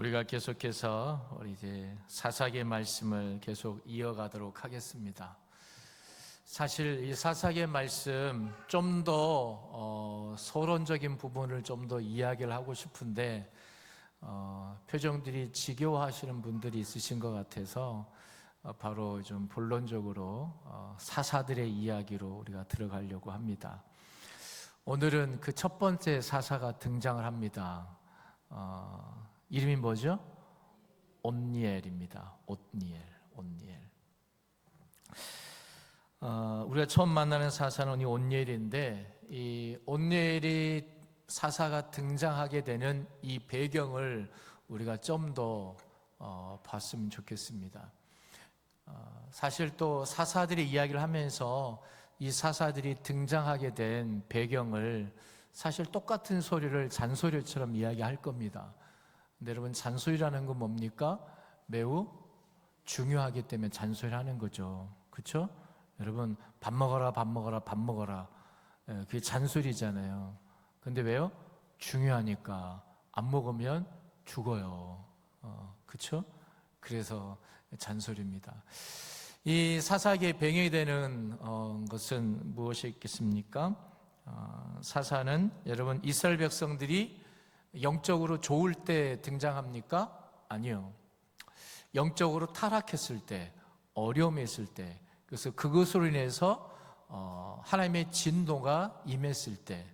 우리가 계속해서 우리 이제 사사기의 말씀을 계속 이어가도록 하겠습니다. 사실 이 사사기의 말씀 좀 더 서론적인 부분을 좀 더 이야기를 하고 싶은데 표정들이 지겨워하시는 분들이 있으신 것 같아서 바로 좀 본론적으로 사사들의 이야기로 우리가 들어가려고 합니다. 오늘은 그 첫 번째 사사가 등장을 합니다. 이름이 뭐죠? 옴니엘입니다. 옴니엘. 우리가 처음 만나는 사사는 이 옴니엘인데, 이 옴니엘이 사사가 등장하게 되는 이 배경을 우리가 좀 더 봤으면 좋겠습니다. 사실 또 사사들의 이야기를 하면서 이 사사들이 등장하게 된 배경을 사실 똑같은 소리를 잔소리처럼 이야기할 겁니다. 근데 여러분, 잔소리라는 건 뭡니까? 매우 중요하기 때문에 잔소리를 하는 거죠. 그렇죠? 여러분, 밥 먹어라. 그게 잔소리잖아요. 근데 왜요? 중요하니까. 안 먹으면 죽어요. 그렇죠? 그래서 잔소리입니다. 이 사사기의 배경이 되는 것은 무엇이 있겠습니까? 사사는 여러분, 이스라엘 백성들이 영적으로 좋을 때 등장합니까? 아니요. 영적으로 타락했을 때, 어려움에 있을 때, 그래서 그것으로 인해서 하나님의 진노가 임했을 때,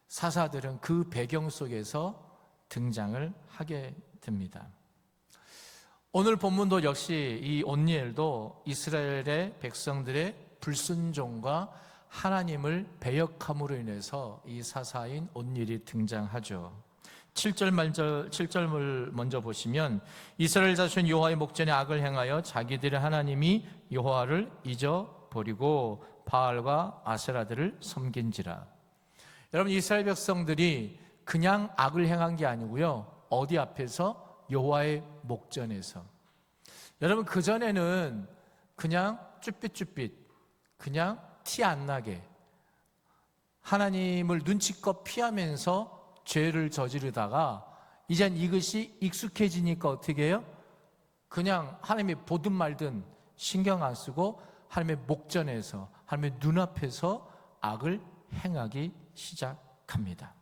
사사들은 그 배경 속에서 등장을 하게 됩니다. 오늘 본문도 역시 이 옴니엘도 이스라엘의 백성들의 불순종과 하나님을 배역함으로 인해서 이 사사인 옴니엘이 등장하죠. 7절을 먼저 보시면, 이스라엘 자손 여호와의 목전에 악을 행하여 자기들의 하나님이 여호와를 잊어버리고 바알과 아세라들을 섬긴지라. 여러분, 이스라엘 백성들이 그냥 악을 행한 게 아니고요, 어디 앞에서? 여호와의 목전에서. 여러분, 그전에는 그냥 쭈삣쭈삣, 그냥 티 안 나게 하나님을 눈치껏 피하면서 죄를 저지르다가 이젠 이것이 익숙해지니까 어떻게 해요? 그냥 하나님이 보든 말든 신경 안 쓰고 하나님의 목전에서, 하나님의 눈앞에서 악을 행하기 시작합니다.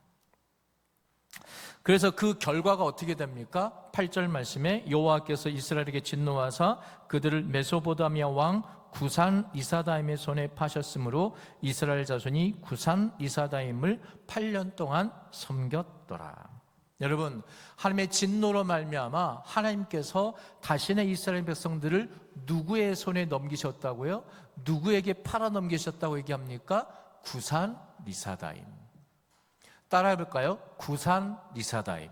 그래서 그 결과가 어떻게 됩니까? 8절 말씀에 여호와께서 이스라엘에게 진노하사 그들을 메소포타미아 왕 구산 리사다임의 손에 파셨으므로 이스라엘 자손이 구산 리사다임을 8년 동안 섬겼더라. 여러분, 하나님의 진노로 말미암아 하나님께서 자신의 이스라엘 백성들을 누구의 손에 넘기셨다고요? 누구에게 팔아 넘기셨다고 얘기합니까? 구산 리사다임. 따라해 볼까요? 구산 리사다임.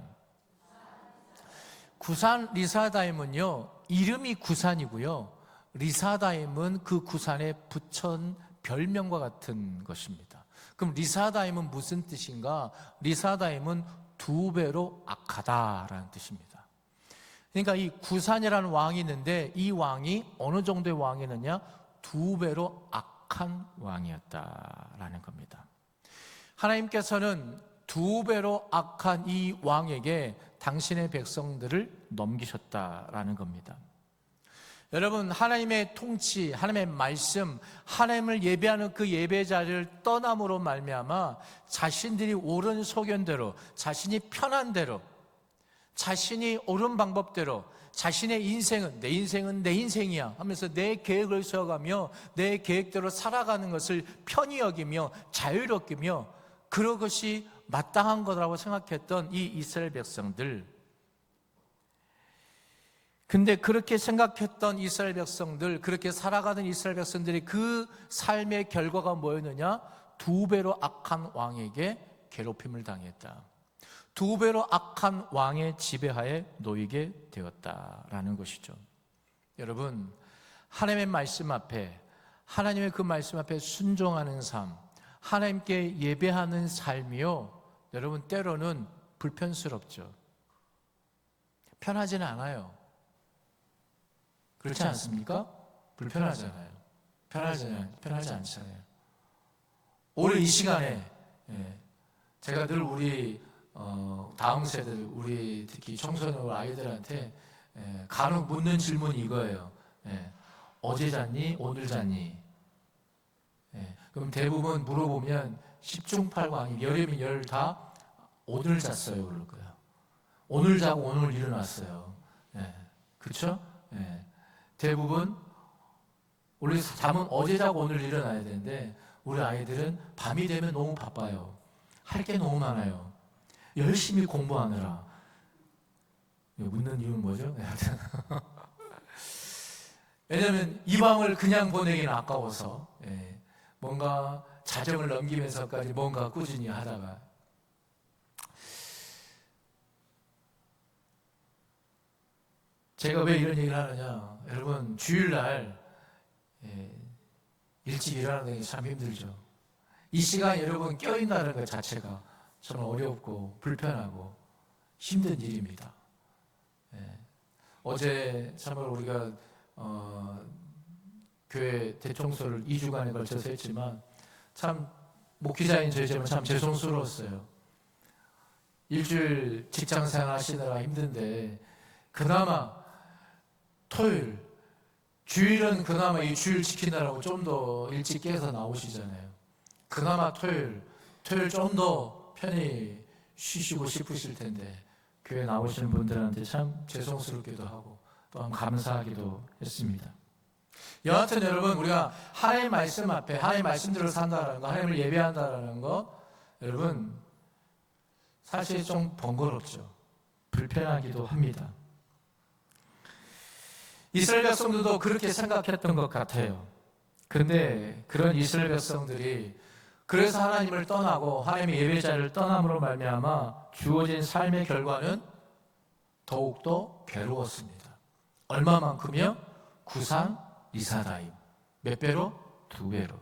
구산 리사다임은요, 이름이 구산이고요, 리사다임은 그 구산에 붙인 별명과 같은 것입니다. 그럼 리사다임은 무슨 뜻인가? 리사다임은 두 배로 악하다라는 뜻입니다. 그러니까 이 구산이라는 왕이 있는데, 이 왕이 어느 정도의 왕이었느냐? 두 배로 악한 왕이었다라는 겁니다. 하나님께서는 두 배로 악한 이 왕에게 당신의 백성들을 넘기셨다라는 겁니다. 여러분, 하나님의 통치, 하나님의 말씀, 하나님을 예배하는 그 예배자를 떠남으로 말미암아 자신들이 옳은 소견대로, 자신이 편한 대로, 자신이 옳은 방법대로, 자신의 인생은 내 인생이야 하면서 내 계획을 세워가며 내 계획대로 살아가는 것을 편히 여기며 자유롭게 여기며 그것이 마땅한 거라고 생각했던 이 이스라엘 백성들, 근데 그렇게 생각했던 이스라엘 백성들, 그렇게 살아가던 이스라엘 백성들이 그 삶의 결과가 뭐였느냐? 두 배로 악한 왕에게 괴롭힘을 당했다. 두 배로 악한 왕의 지배하에 놓이게 되었다라는 것이죠. 여러분, 하나님의 말씀 앞에, 하나님의 그 말씀 앞에 순종하는 삶, 하나님께 예배하는 삶이요, 여러분, 때로는 불편스럽죠. 편하지는 않아요. 그렇지 않습니까? 불편하잖아요. 편하지 않잖아요. 오늘 이 시간에 제가 늘 우리 다음 세대들, 우리 특히 청소년 아이들한테 간혹 묻는 질문이 이거예요. 어제 잤니? 오늘 잤니? 그럼 대부분 물어보면 10중 8구 열이면 열 다 오늘 잤어요 그럴 거예요. 오늘 자고 오늘 일어났어요. 그렇죠? 대부분 우리 잠은 어제 자고 오늘 일어나야 되는데 우리 아이들은 밤이 되면 너무 바빠요. 할 게 너무 많아요. 열심히 공부하느라. 묻는 이유는 뭐죠? 왜냐하면 이 방을 그냥 보내기는 아까워서 뭔가 자정을 넘기면서까지 뭔가 꾸준히 하다가 제가 왜 이런 얘기를 하느냐, 여러분 주일날 일찍 일어나는 게 참 힘들죠. 이 시간 여러분 껴있다는 것 자체가 정말 어렵고 불편하고 힘든 일입니다. 어제 참으로 우리가 교회 대청소를 2주간에 걸쳐서 했지만 참 목회자인 저희지만 참 죄송스러웠어요. 일주일 직장생활 하시느라 힘든데 그나마 토요일, 주일은 그나마 이 주일 지키느라고 좀 더 일찍 깨서 나오시잖아요. 그나마 토요일 좀 더 편히 쉬시고 싶으실 텐데 교회 나오시는 분들한테 참 죄송스럽기도 하고 또한 감사하기도 했습니다. 여하튼 여러분, 우리가 하나님의 말씀 앞에 하나님의 말씀대로 산다는 거, 하나님을 예배한다는 거, 여러분 사실 좀 번거롭죠. 불편하기도 합니다. 이스라엘 백성들도 그렇게 생각했던 것 같아요. 그런데 그런 이스라엘 백성들이 그래서 하나님을 떠나고 하나님의 예배자를 떠남으로 말미암아 주어진 삶의 결과는 더욱더 괴로웠습니다. 얼마만큼이요? 구산 리사다임. 몇 배로? 2배로.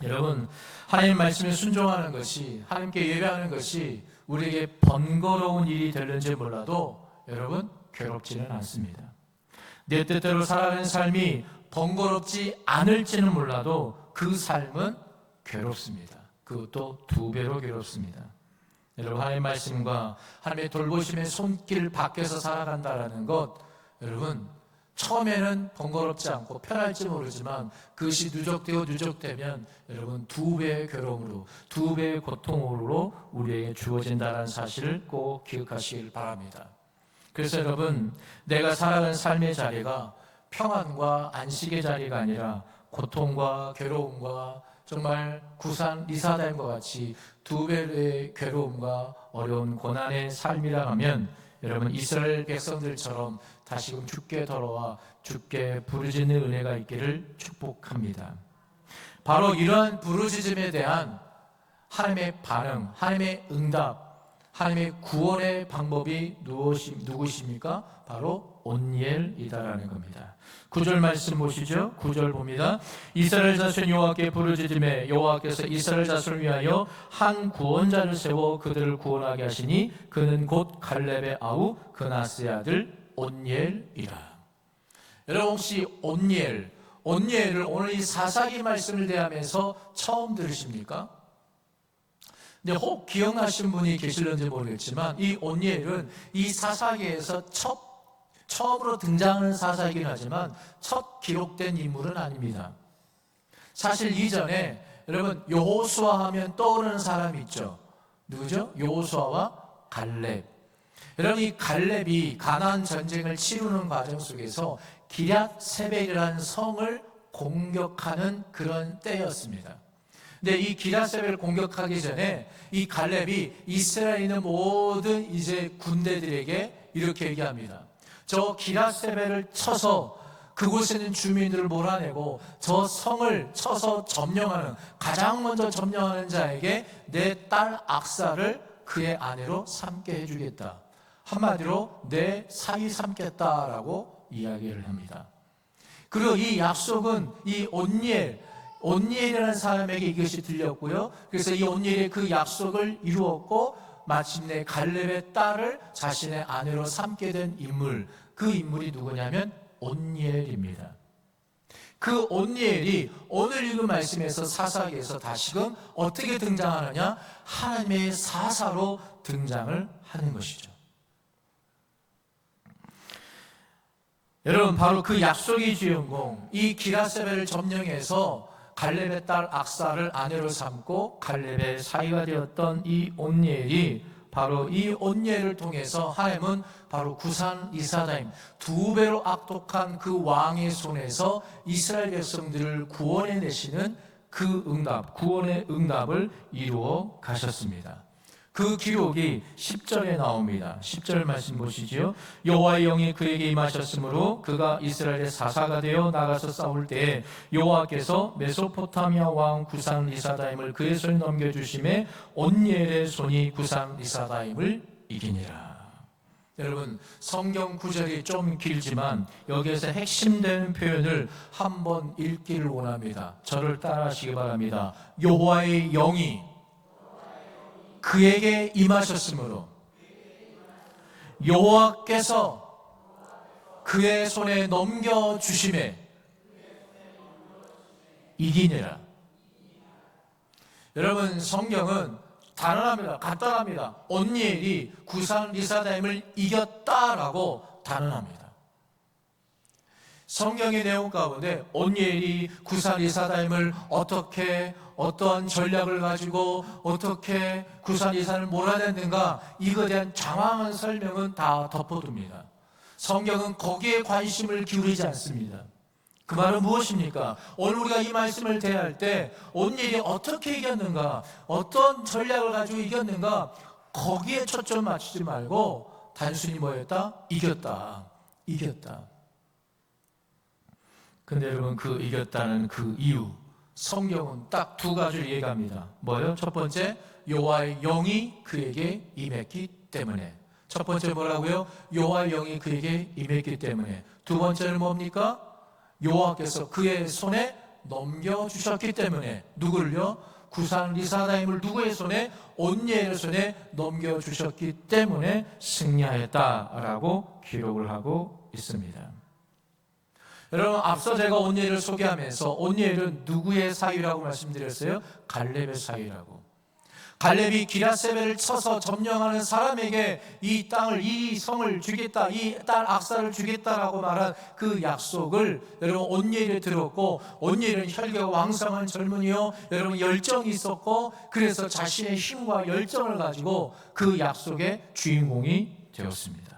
여러분, 하나님 말씀에 순종하는 것이, 하나님께 예배하는 것이 우리에게 번거로운 일이 되는지 몰라도 여러분 괴롭지는 않습니다. 내 뜻대로 살아가는 삶이 번거롭지 않을지는 몰라도 그 삶은 괴롭습니다. 그것도 2배로 괴롭습니다. 여러분, 하나님의 말씀과 하나님의 돌보심의 손길 밖에서 살아간다는 것, 여러분 처음에는 번거롭지 않고 편할지 모르지만 그것이 누적되면 여러분 2배의 괴로움으로, 2배의 고통으로 우리에게 주어진다는 사실을 꼭 기억하시길 바랍니다. 그래서 여러분, 내가 살아가는 삶의 자리가 평안과 안식의 자리가 아니라 고통과 괴로움과 정말 구산 리사다임과 같이 2배의 괴로움과 어려운 고난의 삶이라 하면 여러분 이스라엘 백성들처럼 다시금 주께 돌아와 주께 부르짖는 은혜가 있기를 축복합니다. 바로 이러한 부르짖음에 대한 하나님의 반응, 하나님의 응답, 하나님의 구원의 방법이 누구십니까? 바로 온니엘이다라는 겁니다. 9절 말씀 보시죠. 9절 봅니다. 이스라엘 자손 여호와께 부르짖음에 여호와께서 이스라엘 자손을 위하여 한 구원자를 세워 그들을 구원하게 하시니 그는 곧 갈렙의 아우 그나스의 아들 온니엘이라. 여러분 혹시 온니엘을 오늘 이 사사기 말씀을 대하면서 처음 들으십니까? 근데 혹 기억나신 분이 계실는지 모르겠지만 이 온니엘은 이 사사기에서 처음으로 등장하는 사사이긴 하지만 첫 기록된 인물은 아닙니다. 사실 이전에 여러분 여호수아 하면 떠오르는 사람이 있죠. 누구죠? 여호수아와 갈렙. 여러분 이 갈렙이 가나안 전쟁을 치르는 과정 속에서 기럇세벨이라는 성을 공격하는 그런 때였습니다. 근데 이 기럇세벨을 공격하기 전에 이 갈렙이 이스라엘에 있는 모든 이제 군대들에게 이렇게 얘기합니다. 저 기럇세벨을 쳐서 그곳에 있는 주민들을 몰아내고 저 성을 쳐서 점령하는, 가장 먼저 점령하는 자에게 내 딸 악사를 그의 아내로 삼게 해주겠다. 한마디로 내 사위 삼겠다라고 이야기를 합니다. 그리고 이 약속은 이 온니엘이라는 사람에게 이것이 들렸고요. 그래서 이 온니엘이 그 약속을 이루었고 마침내 갈렙의 딸을 자신의 아내로 삼게 된 인물, 그 인물이 누구냐면 온니엘입니다. 그 온니엘이 오늘 읽은 말씀에서 사사기에서 다시금 어떻게 등장하느냐? 하나님의 사사로 등장을 하는 것이죠. 여러분, 바로 그 약속의 주인공, 이 기라세벨을 점령해서 갈렙의 딸 악사를 아내로 삼고 갈렙의 사위가 되었던 이 온니엘이, 바로 이 온니엘을 통해서 하나님은 바로 구산 리사다임, 두 배로 악독한 그 왕의 손에서 이스라엘 백성들을 구원해내시는 그 응답, 구원의 응답을 이루어 가셨습니다. 그 기록이 10절에 나옵니다. 10절 말씀 보시지요. 여호와의 영이 그에게 임하셨으므로 그가 이스라엘의 사사가 되어 나가서 싸울 때에 여호와께서 메소포타미아 왕 구산 리사다임을 그의 손에 넘겨주심에 온니엘의 손이 구산 리사다임을 이기니라. 여러분, 성경 구절이 좀 길지만 여기에서 핵심되는 표현을 한번 읽기를 원합니다. 저를 따라하시기 바랍니다. 여호와의 영이 그에게 임하셨으므로 여호와께서 그의 손에 넘겨주심에 이기니라. 여러분, 성경은 단언합니다. 간단합니다. 온니엘이 구산 리사다임을 이겼다라고 단언합니다. 성경의 내용 가운데 온니엘이 구산 리사다임을 어떠한 전략을 가지고 어떻게 구산 리사를 몰아냈는가, 이거에 대한 장황한 설명은 다 덮어둡니다. 성경은 거기에 관심을 기울이지 않습니다. 그 말은 무엇입니까? 오늘 우리가 이 말씀을 대할 때 온니엘이 어떻게 이겼는가, 어떤 전략을 가지고 이겼는가, 거기에 초점 맞추지 말고 단순히 뭐였다? 이겼다. 근데 여러분, 그 이겼다는 그 이유, 성경은 딱 두 가지를 얘기합니다. 뭐예요? 첫 번째, 여호와의 영이 그에게 임했기 때문에. 첫 번째 뭐라고요? 여호와의 영이 그에게 임했기 때문에. 두 번째는 뭡니까? 여호와께서 그의 손에 넘겨주셨기 때문에. 누구를요? 구산 리사다임을 누구의 손에? 온니엘의 손에 넘겨주셨기 때문에 승리하였다라고 기록을 하고 있습니다. 여러분, 앞서 제가 온니엘을 소개하면서 온니엘은 누구의 사위라고 말씀드렸어요? 갈렙의 사위라고. 갈렙이 기라세벨을 쳐서 점령하는 사람에게 이 땅을, 이 성을 주겠다, 이 딸 악사를 주겠다라고 말한 그 약속을 여러분 온니엘이 들었고, 온니엘은 혈기가 왕성한 젊은이요, 여러분 열정이 있었고, 그래서 자신의 힘과 열정을 가지고 그 약속의 주인공이 되었습니다.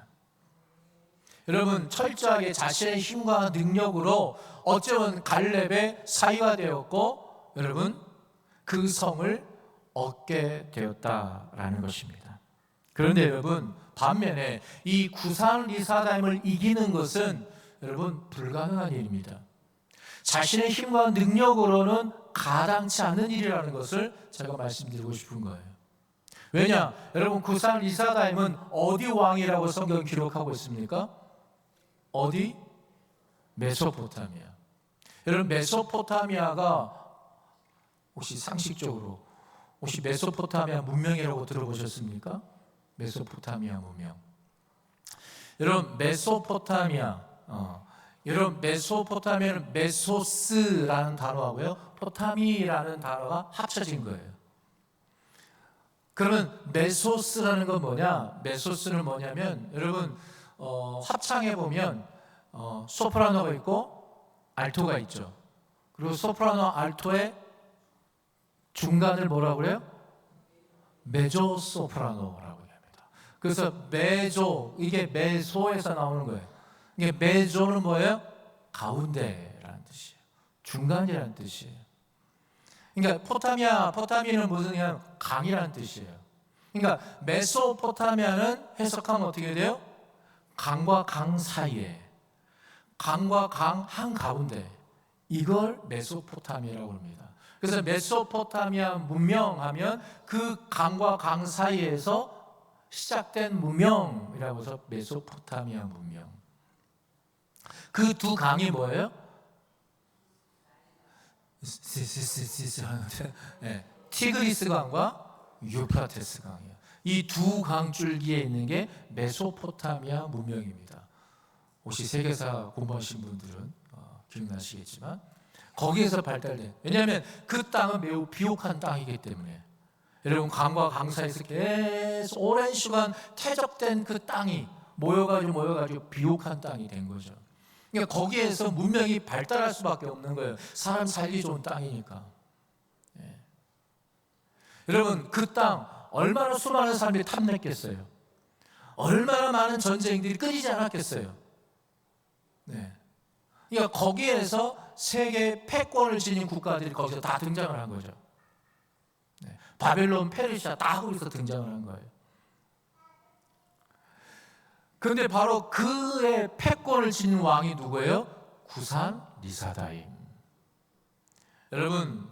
여러분, 철저하게 자신의 힘과 능력으로 어쩌면 갈렙의 사위가 되었고, 여러분 그 성을 얻게 되었다라는 것입니다. 그런데 여러분, 반면에 이 구산 리사다임을 이기는 것은 여러분 불가능한 일입니다. 자신의 힘과 능력으로는 가당치 않은 일이라는 것을 제가 말씀드리고 싶은 거예요. 왜냐? 여러분, 구산 리사다임은 어디 왕이라고 성경 기록하고 있습니까? 어디? 메소포타미아. 여러분, 메소포타미아가 혹시 상식적으로 혹시 메소포타미아 문명이라고 들어보셨습니까? 메소포타미아 문명. 여러분, 여러분 메소포타미아는 메소스라는 단어하고요, 포타미라는 단어가 합쳐진 거예요. 그러면 메소스라는 건 뭐냐? 메소스는 뭐냐면 여러분 합창해 보면 소프라노가 있고 알토가 있죠. 그리고 소프라노, 알토의 중간을 뭐라고 그래요? 메조 소프라노라고 합니다. 그래서 메조, 이게 메소에서 나오는 거예요. 이게 메조는 뭐예요? 가운데라는 뜻이에요. 중간이라는 뜻이에요. 그러니까 포타미아는 무슨 그냥 강이라는 뜻이에요. 그러니까 메소포타미아는 해석하면 어떻게 돼요? 강과 강 사이에, 강과 강 한가운데, 이걸 메소포타미아라고 합니다. 그래서 메소포타미아 문명하면 그 강과 강 사이에서 시작된 문명이라고 해서 메소포타미아 문명. 그 두 강이 뭐예요? 티그리스 강과 유프라테스 강이에요. 이 두 강줄기에 있는 게 메소포타미아 문명입니다. 혹시 세계사 공부하신 분들은 기억나시겠지만 거기에서 발달돼요. 왜냐하면 그 땅은 매우 비옥한 땅이기 때문에. 여러분, 강과 강사에서 계속 오랜 시간 퇴적된 그 땅이 모여가지고 비옥한 땅이 된 거죠. 그러니까 거기에서 문명이 발달할 수밖에 없는 거예요. 사람 살기 좋은 땅이니까. 예. 여러분, 그 땅 얼마나 수많은 사람들이 탐냈겠어요. 얼마나 많은 전쟁들이 끊이지 않았겠어요. 네. 그러니까 거기에서 세계 패권을 지닌 국가들이 거기서 다 등장을 한 거죠. 네. 바벨론, 페르시아 다 거기서 등장을 한 거예요. 그런데 바로 그의 패권을 지닌 왕이 누구예요? 구산 리사다임. 여러분,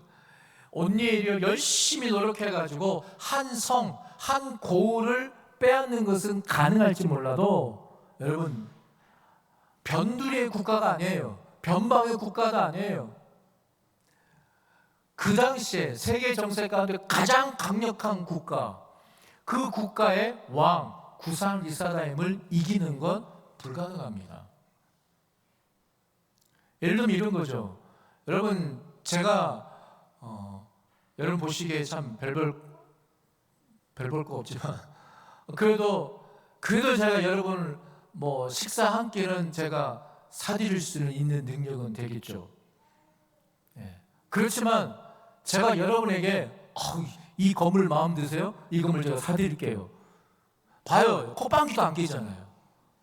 온니엘이 열심히 노력해가지고 한 성, 한 고을을 빼앗는 것은 가능할지 몰라도, 여러분, 변두리의 국가가 아니에요. 변방의 국가가 아니에요. 그 당시에 세계 정세 가운데 가장 강력한 국가, 그 국가의 왕 구산 리사다임을 이기는 건 불가능합니다. 예를 들면 이런 거죠. 여러분, 제가 여러분 보시기에 참 별볼 거 없지만 그래도 제가 여러분을 식사 한 끼는 제가 사드릴 수 있는 능력은 되겠죠. 예. 그렇지만 제가 여러분에게 이 건물 마음 드세요? 이 건물 제가 사드릴게요. 봐요. 콧방귀도 안 끼잖아요.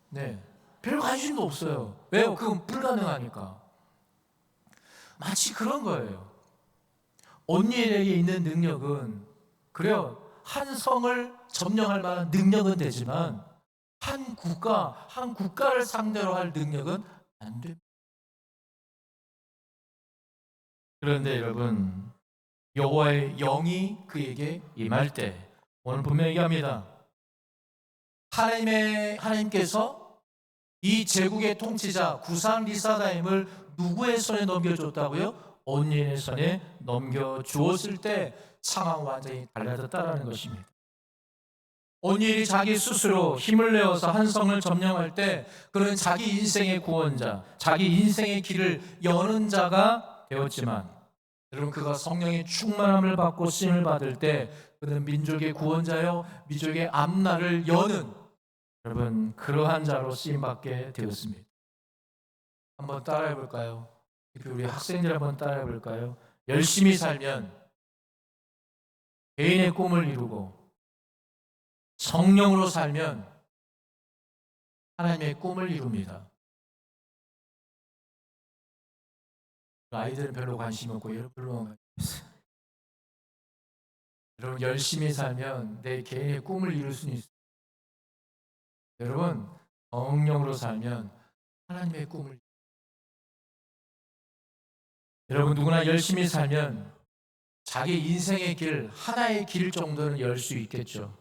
네. 별 관심도 없어요. 왜요? 그건 불가능하니까. 마치 그런 거예요. 온니엘에게 있는 능력은, 그래요, 한 성을 점령할 만한 능력은 되지만 한 국가를 상대로 할 능력은 안 됩니다. 그런데 여러분, 여호와의 영이 그에게 임할 때, 오늘 분명히 얘기합니다. 하나님께서 이 제국의 통치자 구산 리사다임을 누구의 손에 넘겨줬다고요? 온니엘의 손에 넘겨주었을 때 상황 완전히 달라졌다는 것입니다. 온니엘이 자기 스스로 힘을 내어서 한 성을 점령할 때 그는 자기 인생의 구원자, 자기 인생의 길을 여는 자가 되었지만, 여러분, 그가 성령의 충만함을 받고 쓰임을 받을 때 그는 민족의 구원자요, 민족의 앞날을 여는, 여러분, 그러한 자로 쓰임받게 되었습니다. 한번 따라해 볼까요? 우리 학생들 한번 따라해 볼까요? 열심히 살면 개인의 꿈을 이루고, 성령으로 살면 하나님의 꿈을 이룹니다. 아이들은 별로 관심 없고 여러분, 여러분, 열심히 살면 내 개인의 꿈을 이룰 수는 있어요. 여러분, 성령으로 살면 하나님의 꿈을, 여러분, 누구나 열심히 살면 자기 인생의 길, 하나의 길 정도는 열 수 있겠죠.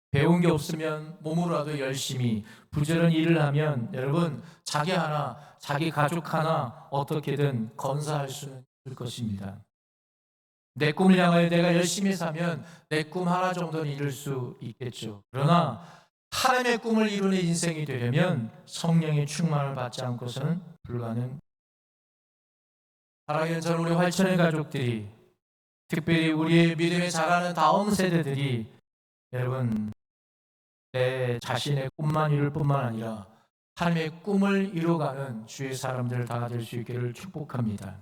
배운 게 없으면 몸으로라도 열심히 부지런히 일을 하면, 여러분, 자기 하나, 자기 가족 하나 어떻게든 건사할 수는 있을 것입니다. 내 꿈을 향하여 내가 열심히 사면 내 꿈 하나 정도는 이룰 수 있겠죠. 그러나 하나님의 꿈을 이루는 인생이 되려면 성령의 충만을 받지 않고서는 불가능. 사랑하는 저는 우리 활천의 가족들이, 특별히 우리의 믿음에 자라는 다음 세대들이, 여러분, 내 자신의 꿈만 이룰 뿐만 아니라 하나님의 꿈을 이루어가는 주의 사람들 다 될 수 있기를 축복합니다.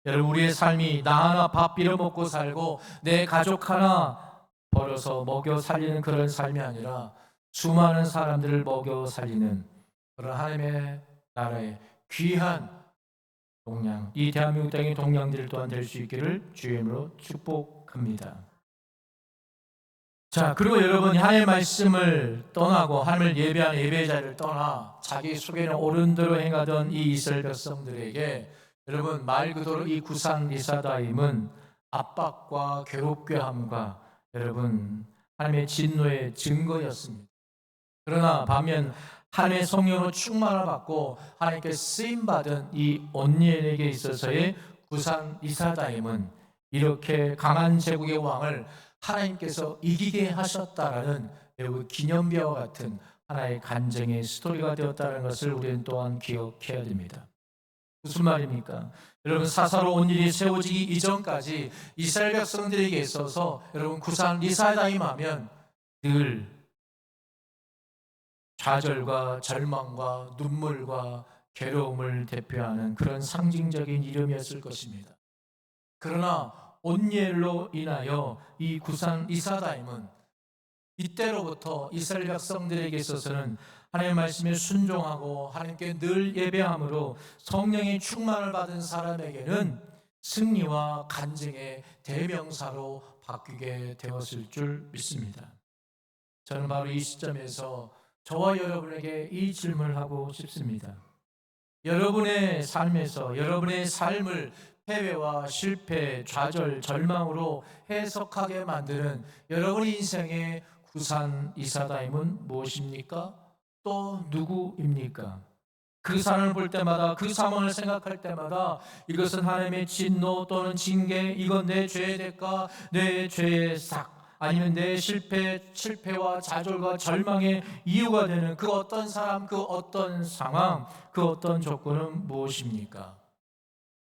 여러분, 우리의 삶이 나 하나 밥 빌어 먹고 살고 내 가족 하나 벌어서 먹여 살리는 그런 삶이 아니라 수많은 사람들을 먹여 살리는 그런 하나님의 나라의 귀한 동량, 이 대한민국 땅의 동량들 또한 될 수 있기를 주의 이름으로 축복합니다. 자, 그리고 여러분이 하나님의 말씀을 떠나고 하나님을 예배하는 예배의 자리를 떠나 자기 속에는 옳은 대로 행하던 이 이스라엘 백성들에게, 여러분, 말 그대로 이 구산 리사다임은 압박과 괴롭게 함과, 여러분, 하나님의 진노의 증거였습니다. 그러나 반면 하나님의 성령으로 충만을 받고 하나님께 쓰임받은 이 온니엘에게 있어서의 구산 리사다임은 이렇게 강한 제국의 왕을 하나님께서 이기게 하셨다라는 매우 기념비와 같은 하나의 간증의 스토리가 되었다는 것을 우리는 또한 기억해야 됩니다. 무슨 말입니까? 여러분, 사사로운 일이 세워지기 이전까지 이스라엘 백성들에게 있어서 여러분 구산 리사다임 하면 늘 좌절과 절망과 눈물과 괴로움을 대표하는 그런 상징적인 이름이었을 것입니다. 그러나 온니엘로 인하여 이 구산 리사다임은 이때로부터 이스라엘 백성들에게 있어서는 하나님의 말씀에 순종하고 하나님께 늘 예배함으로 성령의 충만을 받은 사람에게는 승리와 간증의 대명사로 바뀌게 되었을 줄 믿습니다. 저는 바로 이 시점에서 저와 여러분에게 이 질문을 하고 싶습니다. 여러분의 삶에서 여러분의 삶을 패배와 실패, 좌절, 절망으로 해석하게 만드는 여러분의 인생의 구산 이사다임은 무엇입니까? 또 누구입니까? 그 사람을 볼 때마다, 그 상황을 생각할 때마다 이것은 하나님의 진노 또는 징계, 이건 내 죄의 대가, 내 죄의 삭, 아니면 내 실패와 좌절과 절망의 이유가 되는 그 어떤 사람, 그 어떤 상황, 그 어떤 조건은 무엇입니까?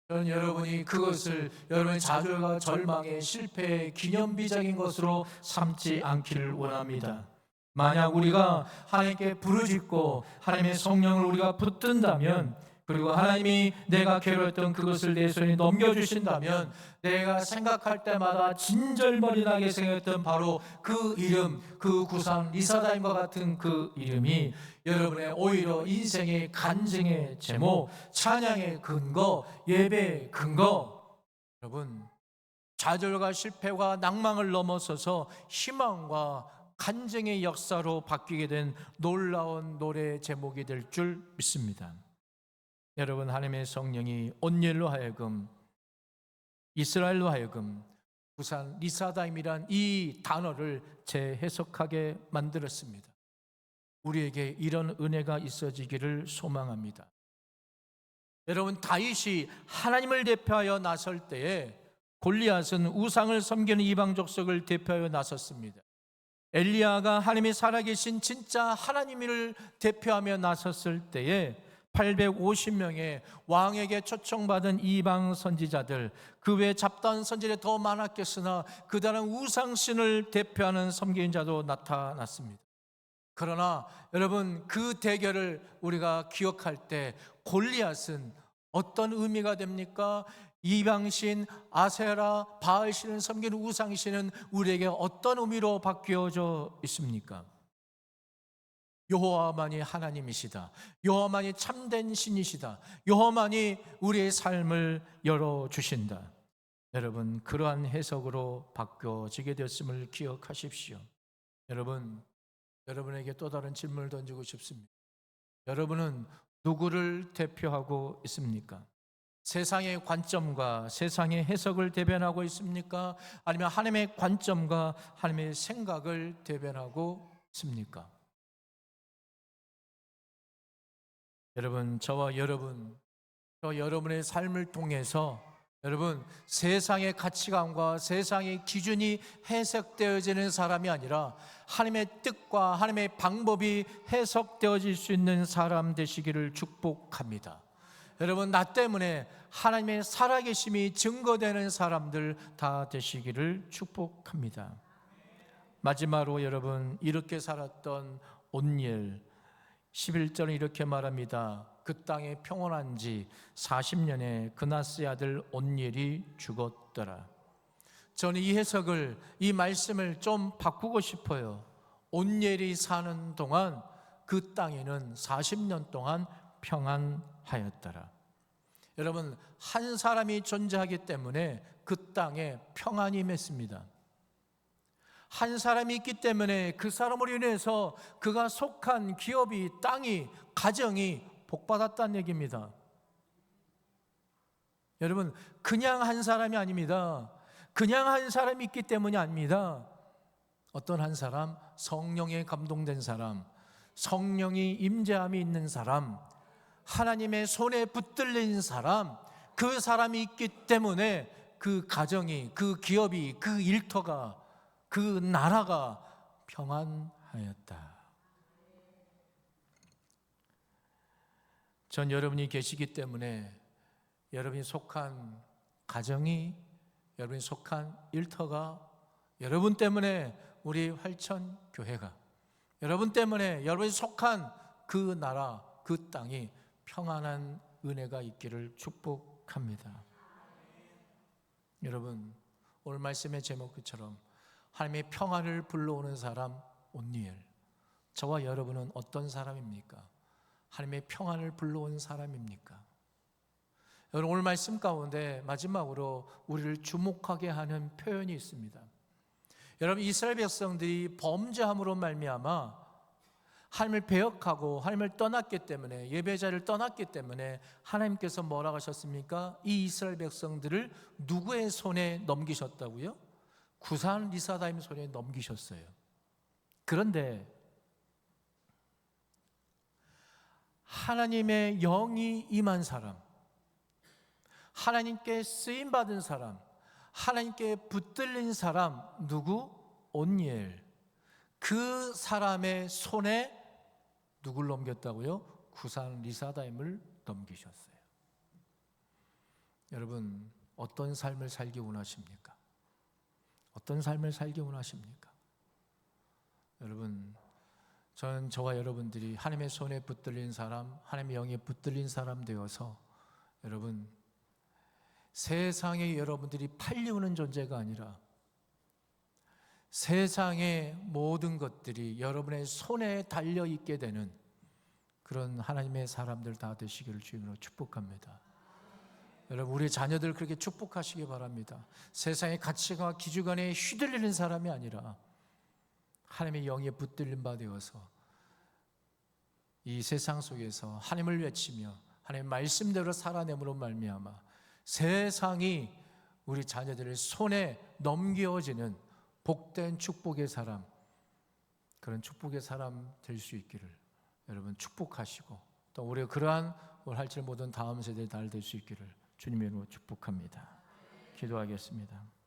저는 여러분이 그것을 여러분의 좌절과 절망의 실패의 기념비적인 것으로 삼지 않기를 원합니다. 만약 우리가 하나님께 부르짖고 하나님의 성령을 우리가 붙든다면, 그리고 하나님이 내가 괴로웠던 그것을 내 손에 넘겨주신다면, 내가 생각할 때마다 진절머리 나게 생겼던 바로 그 이름, 그 구산 리사다임과 같은 그 이름이 여러분의 오히려 인생의 간증의 제목, 찬양의 근거, 예배의 근거, 여러분 좌절과 실패와 낭망을 넘어서서 희망과 간증의 역사로 바뀌게 된 놀라운 노래 제목이 될 줄 믿습니다. 여러분, 하나님의 성령이 온니엘로 하여금, 이스라엘로 하여금 구산 리사다임이란 이 단어를 재해석하게 만들었습니다. 우리에게 이런 은혜가 있어지기를 소망합니다. 여러분, 다윗이 하나님을 대표하여 나설 때에 골리앗은 우상을 섬기는 이방 족속을 대표하여 나섰습니다. 엘리야가 하나님이 살아계신 진짜 하나님을 대표하며 나섰을 때에 850명의 왕에게 초청받은 이방 선지자들, 그 외 잡다한 선지자들이 더 많았겠으나 그다른 우상신을 대표하는 섬기인자도 나타났습니다. 그러나 여러분, 그 대결을 우리가 기억할 때 골리앗은 어떤 의미가 됩니까? 이방신, 아세라, 바알신을 섬기는 우상신은 우리에게 어떤 의미로 바뀌어져 있습니까? 여호와만이 하나님이시다, 여호와만이 참된 신이시다, 여호와만이 우리의 삶을 열어주신다. 여러분, 그러한 해석으로 바뀌어지게 됐음을 기억하십시오. 여러분에게 또 다른 질문을 던지고 싶습니다. 여러분은 누구를 대표하고 있습니까? 세상의 관점과 세상의 해석을 대변하고 있습니까? 아니면 하나님의 관점과 하나님의 생각을 대변하고 있습니까? 여러분, 저 여러분의 삶을 통해서 여러분, 세상의 가치관과 세상의 기준이 해석되어지는 사람이 아니라 하나님의 뜻과 하나님의 방법이 해석되어질 수 있는 사람 되시기를 축복합니다. 여러분, 나 때문에 하나님의 살아계심이 증거되는 사람들 다 되시기를 축복합니다. 마지막으로 여러분, 이렇게 살았던 온니엘 11절은 이렇게 말합니다. 그 땅에 평온한 지 40년에 그나스의 아들 온니엘이 죽었더라. 저는 이 해석을, 이 말씀을 좀 바꾸고 싶어요. 온니엘이 사는 동안 그 땅에는 40년 동안 평안하였더라. 여러분, 한 사람이 존재하기 때문에 그 땅에 평안이 맺습니다. 한 사람이 있기 때문에 그 사람으로 인해서 그가 속한 기업이, 땅이, 가정이 복받았다는 얘기입니다. 여러분, 그냥 한 사람이 아닙니다. 그냥 한 사람이 있기 때문이 아닙니다. 어떤 한 사람, 성령에 감동된 사람, 성령이 임재함이 있는 사람, 하나님의 손에 붙들린 사람, 그 사람이 있기 때문에 그 가정이, 그 기업이, 그 일터가, 그 나라가 평안하였다. 전 여러분이 계시기 때문에 여러분이 속한 가정이, 여러분이 속한 일터가, 여러분 때문에 우리 활천 교회가, 여러분 때문에 여러분이 속한 그 나라, 그 땅이 평안한 은혜가 있기를 축복합니다. 여러분, 오늘 말씀의 제목처럼 하나님의 평안을 불러오는 사람 온니엘, 저와 여러분은 어떤 사람입니까? 하나님의 평안을 불러온 사람입니까? 여러분, 오늘 말씀 가운데 마지막으로 우리를 주목하게 하는 표현이 있습니다. 여러분, 이스라엘 백성들이 범죄함으로 말미암아 하나님을 배역하고 하나님을 떠났기 때문에, 예배자를 떠났기 때문에 하나님께서 뭐라고 하셨습니까? 이 이스라엘 백성들을 누구의 손에 넘기셨다고요? 구산 리사다임 손에 넘기셨어요. 그런데 하나님의 영이 임한 사람, 하나님께 쓰임받은 사람, 하나님께 붙들린 사람, 누구? 온니엘. 그 사람의 손에 누굴 넘겼다고요? 구산 리사다임을 넘기셨어요. 여러분, 어떤 삶을 살기 원하십니까? 어떤 삶을 살기 원하십니까? 여러분, 저는 저와 여러분들이 하나님의 손에 붙들린 사람, 하나님의 영에 붙들린 사람 되어서 여러분, 세상에 여러분들이 팔리우는 존재가 아니라 세상의 모든 것들이 여러분의 손에 달려있게 되는 그런 하나님의 사람들 다 되시기를 주님으로 축복합니다. 여러분, 우리 자녀들 그렇게 축복하시기 바랍니다. 세상의 가치가 기주간에 휘둘리는 사람이 아니라 하나님의 영에 붙들린 바 되어서 이 세상 속에서 하나님을 외치며 하나님의 말씀대로 살아내므로 말미암아 세상이 우리 자녀들의 손에 넘겨지는 복된 축복의 사람, 그런 축복의 사람 될 수 있기를 여러분 축복하시고, 또 우리가 그러한 할지 모든 다음 세대의 날 될 수 있기를 주님의 이름으로 축복합니다. 기도하겠습니다.